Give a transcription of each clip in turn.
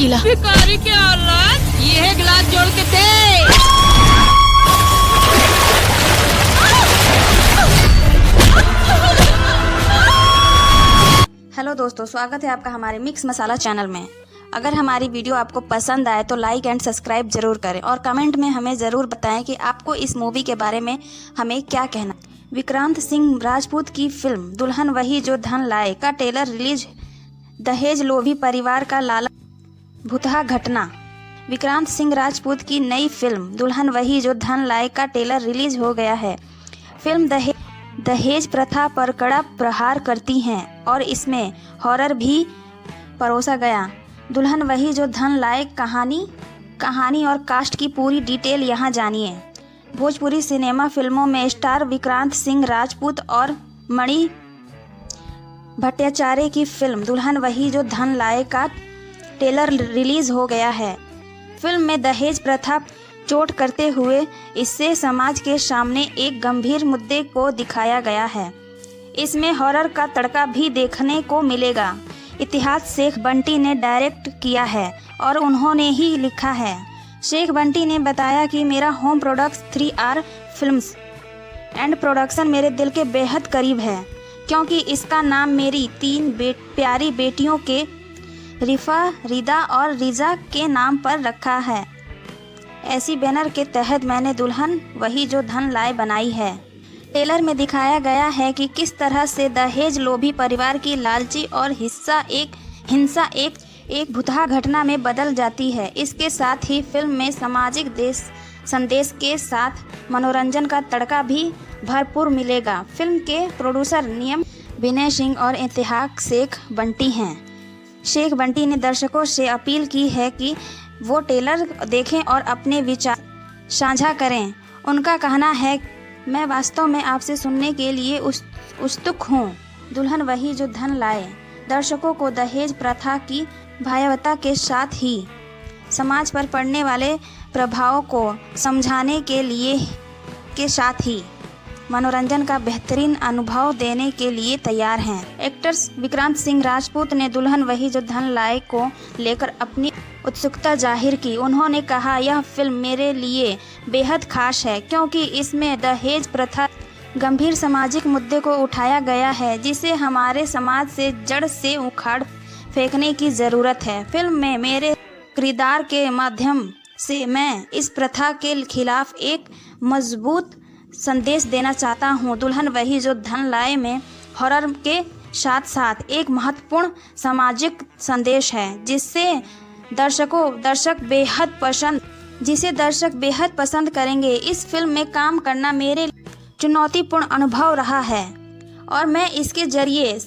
Tequila. भिखारी की औलाद, ये है गिलास जोड़ के दे। हेलो दोस्तों, स्वागत है आपका हमारे मिक्स मसाला चैनल में। अगर हमारी वीडियो आपको पसंद आए तो लाइक एंड सब्सक्राइब जरूर करें और कमेंट में हमें ज़रूर बताएं कि आपको इस मूवी के बारे में हमें क्या कहना। विक्रांत सिंह राजपूत की फिल्म दुल्हन वही जो धन लाए का ट्रेलर रिलीज। दहेज लोभी परिवार का लाला भुतहा घटना। विक्रांत सिंह राजपूत की नई फिल्म दुल्हन वही जो धन लाए का ट्रेलर रिलीज हो गया है। फिल्म दहेज प्रथा पर कड़ा प्रहार करती हैं और इसमें हॉरर भी परोसा गया। दुल्हन वही जो धन लाए कहानी और कास्ट की पूरी डिटेल यहाँ जानिए। भोजपुरी सिनेमा फिल्मों में स्टार विक्रांत सिंह राजपूत और मणि भट्टाचार्य की फिल्म दुल्हन वही जो धन लाए का ट्रेलर रिलीज हो गया है। फिल्म में दहेज प्रथा चोट करते हुए इससे समाज के सामने एक गंभीर मुद्दे को दिखाया गया है। इसमें हॉरर का तड़का भी देखने को मिलेगा। इतिहास शेख बंटी ने डायरेक्ट किया है और उन्होंने ही लिखा है। शेख बंटी ने बताया कि मेरा home products 3R films and production मेरे दिल के बेहद करीब है, क्योंकि इसका नाम मेरी 3 प्यारी बेटियों के रिफा, रिदा और रिजा के नाम पर रखा है। ऐसी बैनर के तहत मैंने दुल्हन वही जो धन लाए बनाई है। ट्रेलर में दिखाया गया है कि किस तरह से दहेज लोभी परिवार की लालची और हिंसा एक भुतहा घटना में बदल जाती है। इसके साथ ही फिल्म में सामाजिक संदेश के साथ मनोरंजन का तड़का भी भरपूर मिलेगा। फिल्म के प्रोड्यूसर नियम विनय सिंह और इतिहास शेख बंटी हैं। शेख बंटी ने दर्शकों से अपील की है कि वो ट्रेलर देखें और अपने विचार साझा करें। उनका कहना है, मैं वास्तव में आपसे सुनने के लिए उत्सुक हूँ। दुल्हन वही जो धन लाए दर्शकों को दहेज प्रथा की भयावहता के साथ ही समाज पर पड़ने वाले प्रभावों को समझाने के साथ ही मनोरंजन का बेहतरीन अनुभव देने के लिए तैयार हैं। एक्टर्स विक्रांत सिंह राजपूत ने दुल्हन वही जो धन लाए को लेकर अपनी उत्सुकता जाहिर की। उन्होंने कहा, यह फिल्म मेरे लिए बेहद खास है क्योंकि इसमें दहेज प्रथा गंभीर सामाजिक मुद्दे को उठाया गया है, जिसे हमारे समाज से जड़ से उखाड़ फेंकने की ज़रूरत है। फिल्म में मेरे किरदार के माध्यम से मैं इस प्रथा के खिलाफ एक मजबूत संदेश देना चाहता हूँ। दुल्हन वही जो धन लाए में हॉरर के साथ साथ एक महत्वपूर्ण सामाजिक संदेश है जिसे दर्शक बेहद पसंद करेंगे। इस फिल्म में काम करना मेरे चुनौतीपूर्ण अनुभव रहा है और मैं इसके जरिए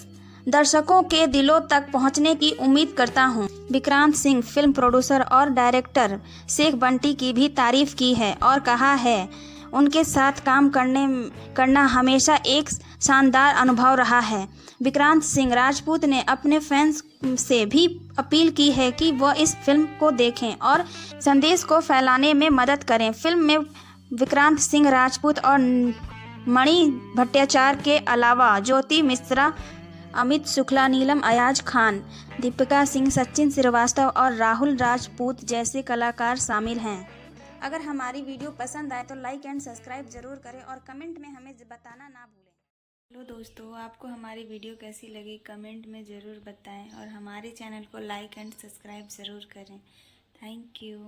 दर्शकों के दिलों तक पहुंचने की उम्मीद करता हूं। विक्रांत सिंह फिल्म प्रोड्यूसर और डायरेक्टर शेख बंटी की भी तारीफ की है और कहा है, उनके साथ काम करना हमेशा एक शानदार अनुभव रहा है। विक्रांत सिंह राजपूत ने अपने फैंस से भी अपील की है कि वह इस फिल्म को देखें और संदेश को फैलाने में मदद करें। फिल्म में विक्रांत सिंह राजपूत और मणि भट्टाचार्य के अलावा ज्योति मिश्रा, अमित शुक्ला, नीलम अयाज खान, दीपिका सिंह, सचिन श्रीवास्तव और राहुल राजपूत जैसे कलाकार शामिल हैं। अगर हमारी वीडियो पसंद आए तो लाइक एंड सब्सक्राइब जरूर करें और कमेंट में हमें बताना ना भूलें। हेलो दोस्तों, आपको हमारी वीडियो कैसी लगी कमेंट में ज़रूर बताएं और हमारे चैनल को लाइक एंड सब्सक्राइब ज़रूर करें। Thank you.